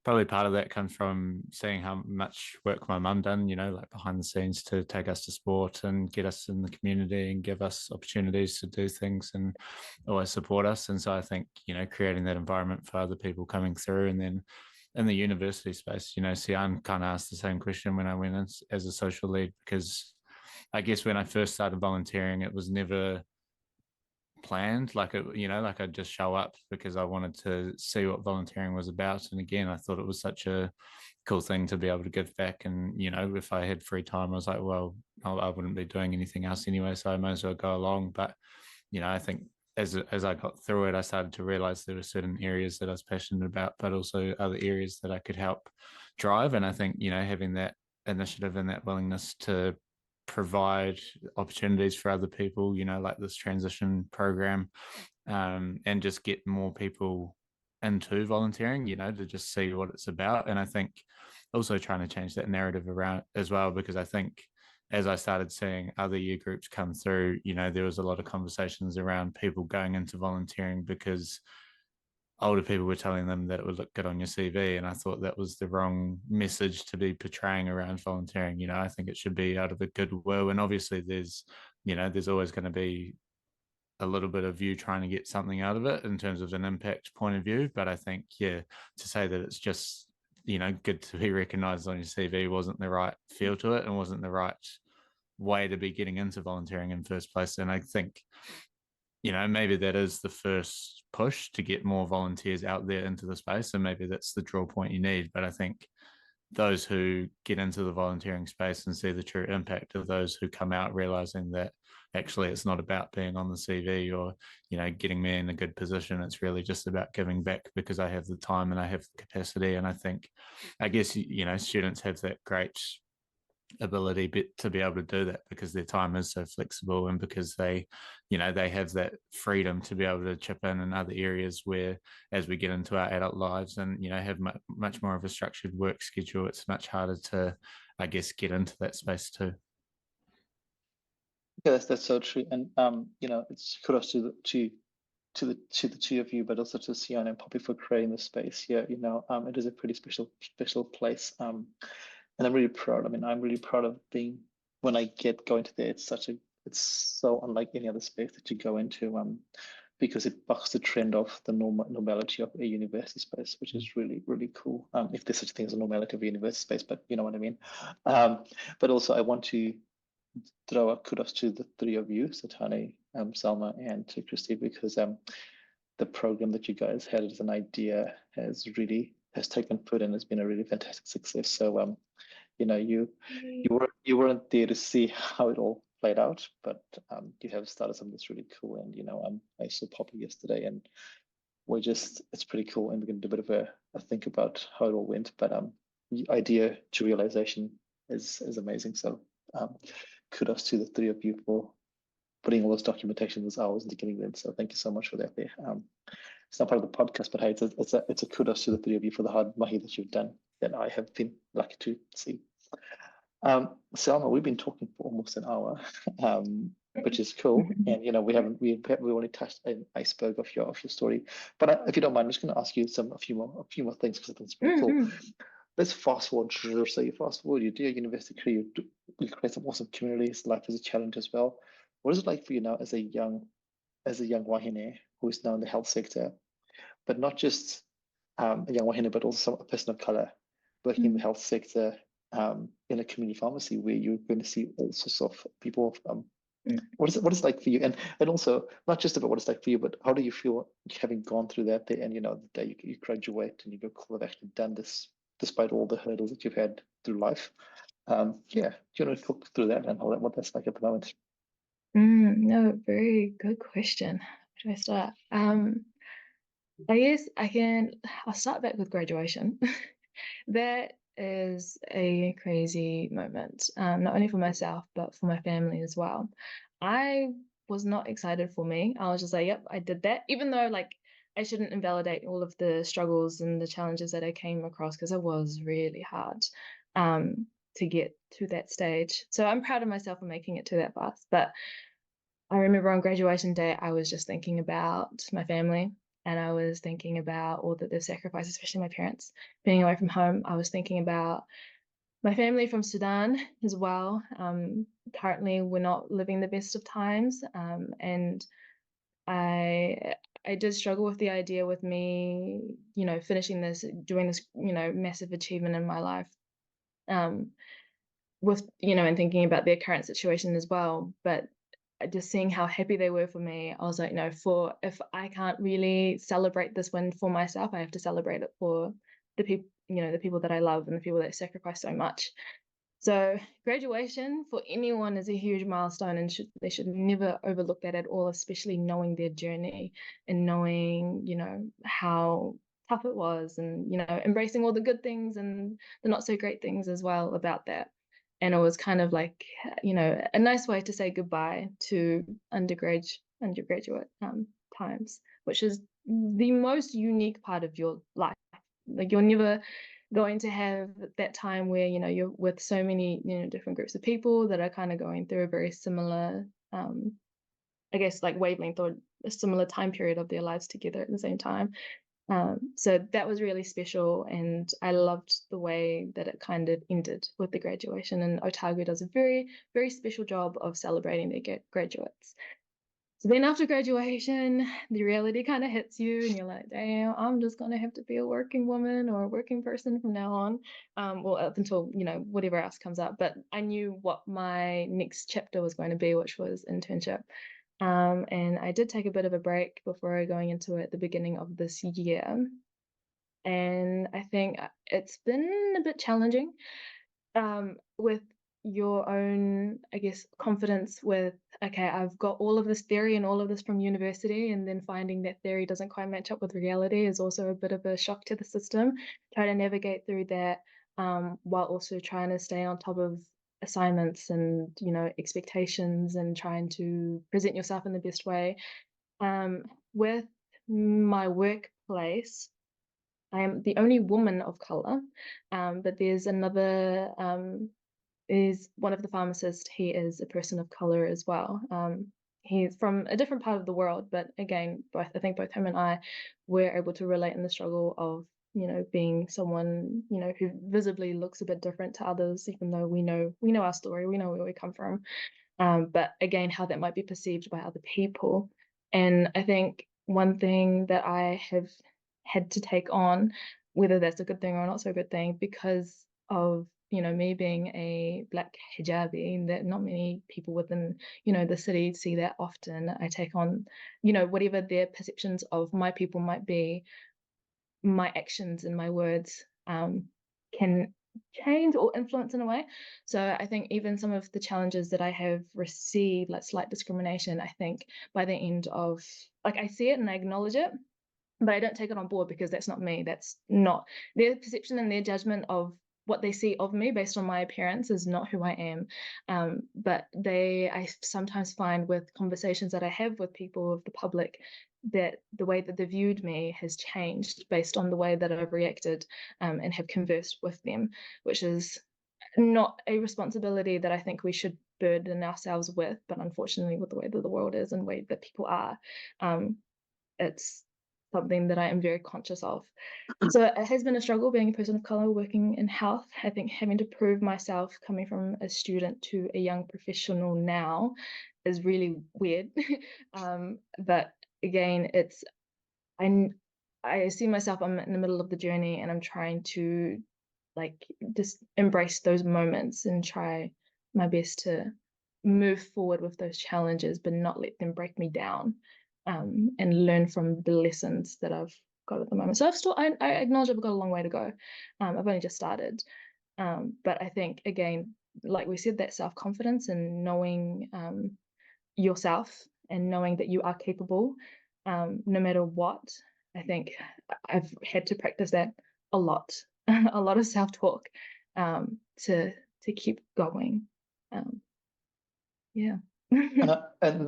probably part of that comes from seeing how much work my mum done, behind the scenes to take us to sport and get us in the community and give us opportunities to do things and always support us. And so I think, creating that environment for other people coming through. And then in the university space, Sian kind of asked the same question when I went in as a social lead, because I guess when I first started volunteering, it was never planned. I'd just show up because I wanted to see what volunteering was about. And again, I thought it was such a cool thing to be able to give back. And, if I had free time, I was like, well, I wouldn't be doing anything else anyway, so I might as well go along. But, I think as I got through it, I started to realize there were certain areas that I was passionate about, but also other areas that I could help drive. And I think, having that initiative and that willingness to provide opportunities for other people, like this transition program, and just get more people into volunteering, to just see what it's about. And I think also trying to change that narrative around as well, because I think as I started seeing other year groups come through, there was a lot of conversations around people going into volunteering because older people were telling them that it would look good on your CV. And I thought that was the wrong message to be portraying around volunteering. I think it should be out of a goodwill. And obviously there's always going to be a little bit of you trying to get something out of it in terms of an impact point of view. But I think, to say that it's just, good to be recognized on your CV wasn't the right feel to it and wasn't the right way to be getting into volunteering in first place. And I think, maybe that is the first push to get more volunteers out there into the space. And maybe that's the draw point you need. But I think those who get into the volunteering space and see the true impact of those who come out realizing that actually it's not about being on the CV or, getting me in a good position. It's really just about giving back because I have the time and I have the capacity. And I guess, students have that great ability to be able to do that because their time is so flexible and because they have that freedom to be able to chip in other areas where as we get into our adult lives and have much more of a structured work schedule, it's much harder to, I guess, get into that space too. Yeah, that's so true. And it's kudos to the two of you, but also to Sion and Poppy for creating the space here. It is a pretty special place. And I'm really proud. I mean, I'm really proud of being when I get going to there. It's so unlike any other space that you go into, because it bucks the trend of the normality of a university space, which is really, really cool. If there's such a thing as a normality of a university space, but you know what I mean. But also I want to throw a kudos to the three of you, so Tane, Salma, and to Christy, because the program that you guys had as an idea has taken foot and has been a really fantastic success. So you weren't there to see how it all played out, but you have started something that's really cool. And I saw Poppy yesterday, and it's pretty cool. And we're going to do a bit of a think about how it all went. But the idea to realization is amazing. So kudos to the three of you for putting all those documentation, those hours into getting them. So thank you so much for that there. It's not part of the podcast, but hey, it's a kudos to the three of you for the hard mahi that you've done that I have been lucky to see. Selma, we've been talking for almost an hour, which is cool. And we only touched an iceberg of your story. But if you don't mind, I'm just going to ask you a few more things because I think it's pretty cool. Let's fast forward. So you fast forward, you do your university career, you create some awesome communities. Life is a challenge as well. What is it like for you now as a young wahine who is now in the health sector, but not just a young wahine, but also a person of color working in the health sector, in a community pharmacy where you're going to see all sorts of people. What is it like for you? And also not just about what it's like for you, but how do you feel having gone through that day and the day you graduate and you go, cool, I've actually done this despite all the hurdles that you've had through life. Do you want to talk through that and what that's like at the moment? No, very good question. Where do I start? I guess I'll start back with graduation. That is a crazy moment, not only for myself, but for my family as well. I was not excited for me. I was just like, yep, I did that, even though I shouldn't invalidate all of the struggles and the challenges that I came across because it was really hard to get to that stage. So I'm proud of myself for making it to that fast. But I remember on graduation day, I was just thinking about my family and I was thinking about all that they've sacrificed, especially my parents being away from home. I was thinking about my family from Sudan as well. Currently, we're not living the best of times. And I did struggle with the idea with me, finishing this, doing this, massive achievement in my life. With, and thinking about their current situation as well. But just seeing how happy they were for me, I was like, no, if I can't really celebrate this win for myself, I have to celebrate it for the people, the people that I love and the people that sacrifice so much. So graduation for anyone is a huge milestone, and they should never overlook that at all, especially knowing their journey and knowing, you know, how tough it was, and, you know, embracing all the good things and the not so great things as well about that. And it was kind of like, you know, a nice way to say goodbye to undergraduate times, which is the most unique part of your life. Like, you're never going to have that time where, you know, you're with so many, you know, different groups of people that are kind of going through a very similar, I guess, like wavelength or a similar time period of their lives together at the same time. So that was really special, and I loved the way that it kind of ended with the graduation. And Otago does a very, very special job of celebrating their graduates. So then after graduation, the reality kind of hits you, and you're like, damn, I'm just going to have to be a working woman or a working person from now on. Well, up until, you know, whatever else comes up. But I knew what my next chapter was going to be, which was internship. And I did take a bit of a break before going into it at the beginning of this year. And I think it's been a bit challenging with your own, I guess, confidence with, okay, I've got all of this theory and all of this from university, and then finding that theory doesn't quite match up with reality is also a bit of a shock to the system. Try to navigate through that while also trying to stay on top of assignments and, you know, expectations, and trying to present yourself in the best way. With my workplace, I am the only woman of color, but there's another, is one of the pharmacists. He is a person of color as well. He's from a different part of the world, but again, I think both him and I were able to relate in the struggle of, you know, being someone, you know, who visibly looks a bit different to others, even though we know our story, we know where we come from. But again, how that might be perceived by other people. And I think one thing that I have had to take on, whether that's a good thing or not so good thing, because of, you know, me being a Black hijabi, that not many people within, you know, the city see that often. I take on, you know, whatever their perceptions of my people might be, my actions and my words can change or influence in a way. So I think even some of the challenges that I have received, like slight discrimination, I think by the end of, like, I see it and I acknowledge it, but I don't take it on board, because that's not me. That's not their perception, and their judgment of what they see of me based on my appearance is not who I am. But I sometimes find with conversations that I have with people of the public, that the way that they viewed me has changed based on the way that I've reacted and have conversed with them, which is not a responsibility that I think we should burden ourselves with. But unfortunately, with the way that the world is and the way that people are, it's something that I am very conscious of. So it has been a struggle being a person of color working in health. I think having to prove myself coming from a student to a young professional now is really weird. But again, I see myself, I'm in the middle of the journey, and I'm trying to, like, just embrace those moments and try my best to move forward with those challenges, but not let them break me down, and learn from the lessons that I've got at the moment. So I acknowledge I've got a long way to go. I've only just started. But I think, again, like we said, that self-confidence and knowing yourself and knowing that you are capable, no matter what. I think I've had to practice that a lot, a lot of self-talk, to keep going. Yeah. And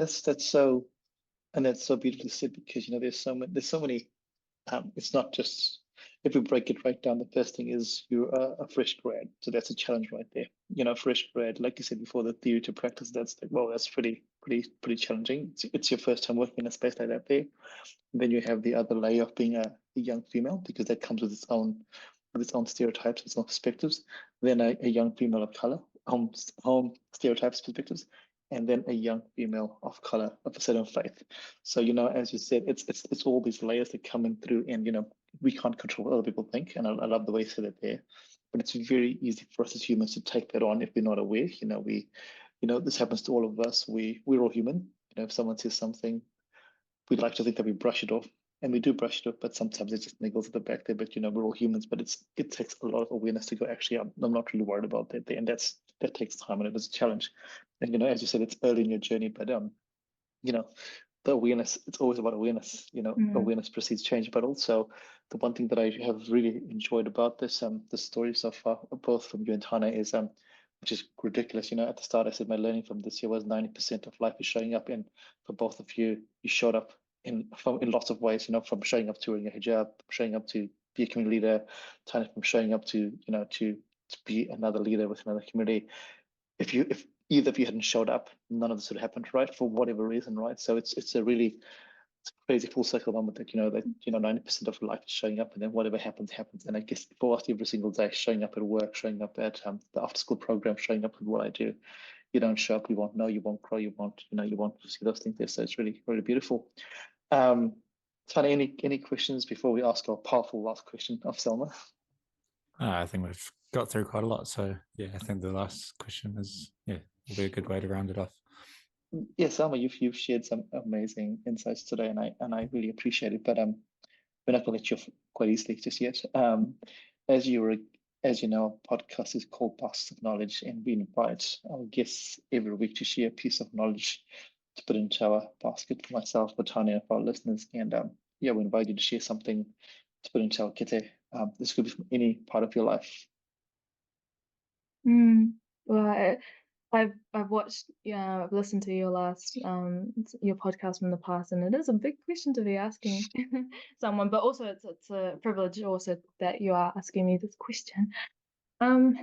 that's so beautifully said, because, you know, there's so many. It's not just, if we break it right down, the first thing is you're a fresh grad, so that's a challenge right there. You know, fresh grad, like you said before, the theory to practice, that's like, well, that's pretty challenging. It's your first time working in a space like that there. And then you have the other layer of being a young female, because that comes with its own stereotypes, its own perspectives. Then a young female of color, home stereotypes, perspectives, and then a young female of color of a certain faith. So, you know, as you said, it's all these layers that come in through, and, you know, we can't control what other people think. And I love the way you said it there. But it's very easy for us as humans to take that on if we're not aware. You know, this happens to all of us. We're all human. You know, if someone says something, we'd like to think that we brush it off. and we do brush it up, but sometimes it just niggles at the back there. But we're all humans. But it takes a lot of awareness to go. Actually, I'm not really worried about that there, and that takes time, and it is a challenge. And as you said, it's early in your journey, but the awareness, it's always about awareness. Awareness precedes change. But also, the one thing that I have really enjoyed about this the story so far, both from you and Tana, is which is ridiculous. At the start I said my learning from this year was 90% of life is showing up, and for both of you, you showed up in lots of ways. From showing up to wearing a hijab, showing up to be a community leader, Tana from showing up to to be another leader with another community. If either of you hadn't showed up, none of this would have happened, right? For whatever reason, right? So it's a really crazy full circle moment that that 90% of life is showing up, and then whatever happens happens. And I guess for us, every single day, showing up at work, showing up at the after school program, showing up in what I do. You don't show up, you won't know, you won't grow, you won't see those things there. So it's really, really beautiful. Tony, any questions before we ask our powerful last question of Selma? I think we've got through quite a lot. So yeah, I think the last question is will be a good way to round it off. Yeah, Selma, you've shared some amazing insights today, and I really appreciate it. But we're not going to let you off quite easily just yet. As you know, our podcast is called Baskets of Knowledge, and we invite our guests every week to share a piece of knowledge to put into our basket, for myself, for Tanya, for our listeners. And we invite you to share something to put into our kete. This could be from any part of your life. Well, I've watched, I've listened to your last your podcast from the past, and it is a big question to be asking someone, but also it's a privilege also that you are asking me this question. I've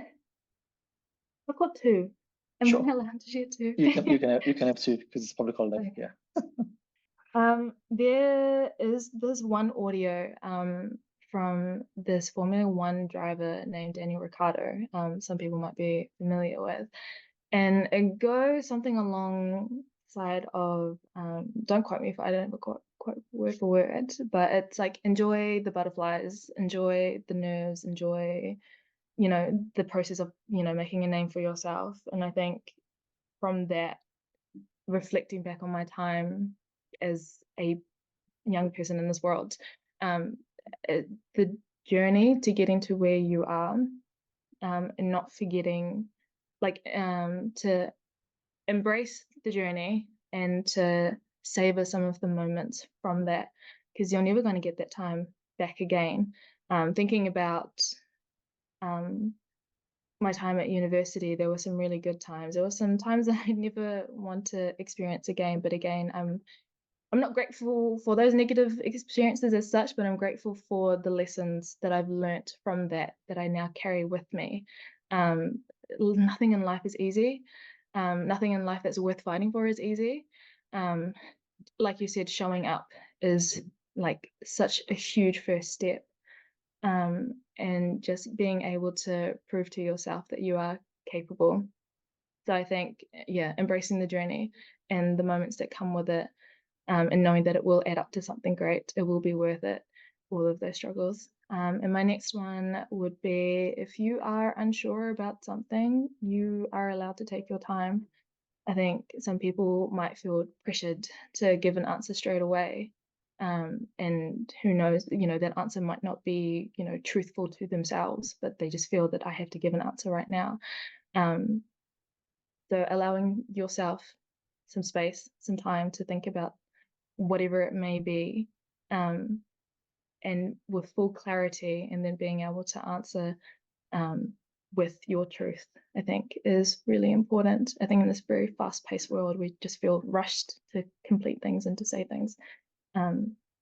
got two. Am I allowed to share two? You can have two because it's public holiday. Okay. Yeah. There's one audio from this Formula One driver named Daniel Ricciardo. Some people might be familiar with. And it goes something alongside of, don't quote me if I don't have a quote word for word, but it's like, enjoy the butterflies, enjoy the nerves, enjoy, the process of, making a name for yourself. And I think from that, reflecting back on my time as a young person in this world, the journey to getting to where you are, and not forgetting, to embrace the journey and to savor some of the moments from that, because you're never going to get that time back again. Thinking about my time at university, there were some really good times. There were some times that I never want to experience again, but again, I'm not grateful for those negative experiences as such, but I'm grateful for the lessons that I've learnt from that I now carry with me. Nothing in life is easy. Nothing in life that's worth fighting for is easy. Like you said, showing up is like such a huge first step. And just being able to prove to yourself that you are capable. So I think, embracing the journey and the moments that come with it, and knowing that it will add up to something great, it will be worth it, all of those struggles. And my next one would be, if you are unsure about something, you are allowed to take your time. I think some people might feel pressured to give an answer straight away. And who knows, that answer might not be, truthful to themselves, but they just feel that I have to give an answer right now. So allowing yourself some space, some time to think about whatever it may be, and with full clarity, and then being able to answer with your truth, I think is really important. I think in this very fast-paced world, we just feel rushed to complete things and to say things.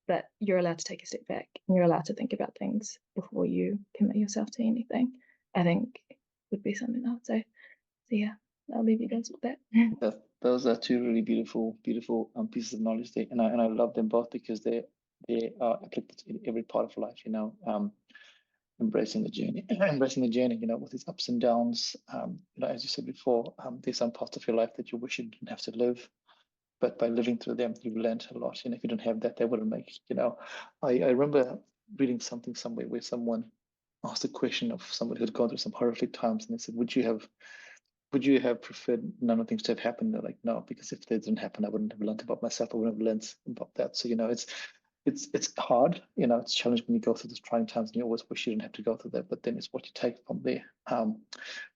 But you're allowed to take a step back, and you're allowed to think about things before you commit yourself to anything, I think would be something I would say. So yeah, I'll leave you guys with that. Those are two really beautiful pieces of knowledge there, and I love them both because they are applicable in every part of life. Embracing the journey, with its ups and downs. As you said before, there's some parts of your life that you wish you didn't have to live, but by living through them, you've learned a lot. If you don't have that, they wouldn't make. I remember reading something somewhere where someone asked a question of somebody who'd gone through some horrific times, and they said, would you have preferred none of things to have happened? They're like, no, because if they didn't happen, I wouldn't have learned about myself. I wouldn't have learned about that. So, it's hard, it's challenging when you go through those trying times, and you always wish you didn't have to go through that. But then it's what you take from there.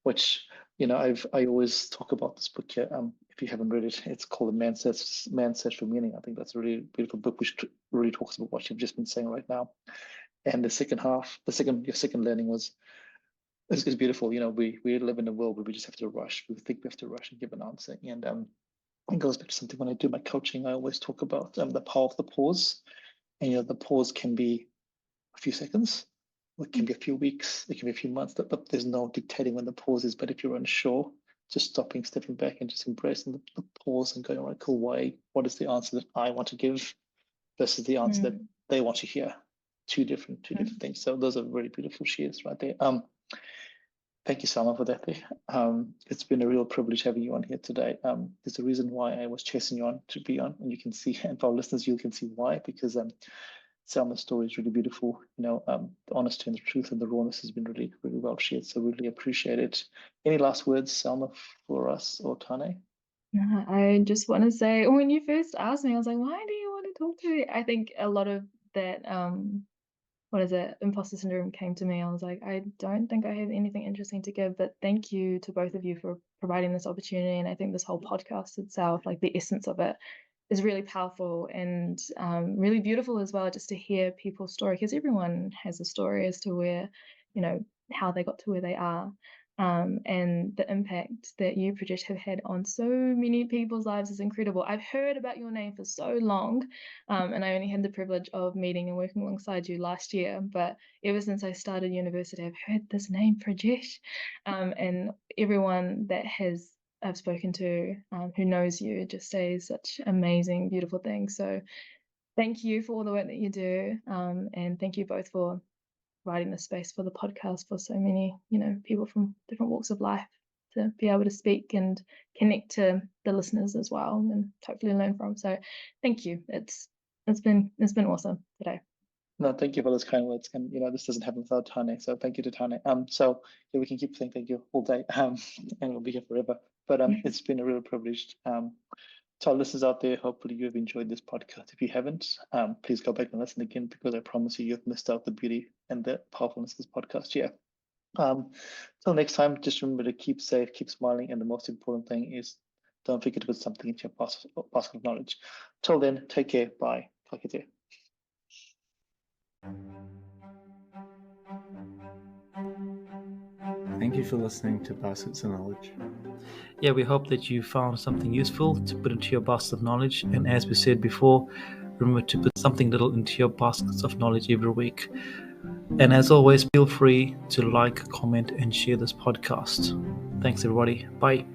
Which I always talk about this book here. If you haven't read it, it's called The Man's Search for Meaning. I think that's a really beautiful book, which really talks about what you've just been saying right now. And the second half, your second learning is beautiful. We live in a world where we just have to rush. We think we have to rush and give an answer. And it goes back to something when I do my coaching, I always talk about the power of the pause. And the pause can be a few seconds, or it can be a few weeks, it can be a few months, but there's no dictating when the pause is. But if you're unsure, just stopping, stepping back, and just embracing the pause and going, all right, cool, what is the answer that I want to give versus the answer that they want to hear? Two different things. So those are very beautiful shares right there. Thank you, Salma, for that. It's been a real privilege having you on here today. There's a reason why I was chasing you on to be on, and you can see, and for our listeners, you can see why, because Salma's story is really beautiful. The honesty and the truth and the rawness has been really, really well shared. So really appreciate it. Any last words, Salma, for us or Tane? I just want to say, when you first asked me, I was like, why do you want to talk to me? I think a lot of that, imposter syndrome came to me. I was like, I don't think I have anything interesting to give, but thank you to both of you for providing this opportunity. And I think this whole podcast itself, like the essence of it, is really powerful and really beautiful as well, just to hear people's story, because everyone has a story as to where, how they got to where they are. And the impact that you, Prajesh, have had on so many people's lives is incredible. I've heard about your name for so long, and I only had the privilege of meeting and working alongside you last year. But ever since I started university, I've heard this name, Prajesh, and everyone that I've spoken to who knows you just says such amazing, beautiful things. So thank you for all the work that you do, and thank you both for providing the space for the podcast for so many, people from different walks of life to be able to speak and connect to the listeners as well, and hopefully learn from. So thank you. It's been awesome today. No, thank you for those kind words. And this doesn't happen without Tane. So thank you to Tane. So yeah, we can keep saying thank you all day, and we'll be here forever. But it's been a real privilege. To our listeners out there, hopefully you have enjoyed this podcast. If you haven't, please go back and listen again, because I promise you've missed out the beauty and the powerfulness of this podcast. Yeah. Till next time, just remember to keep safe, keep smiling, and the most important thing is don't forget to put something into your basket of knowledge. Till then, take care. Bye. Kakite. Thank you for listening to Baskets of Knowledge. Yeah, we hope that you found something useful to put into your basket of knowledge. And as we said before, remember to put something little into your baskets of knowledge every week. And as always, feel free to like, comment, and share this podcast. Thanks, everybody. Bye.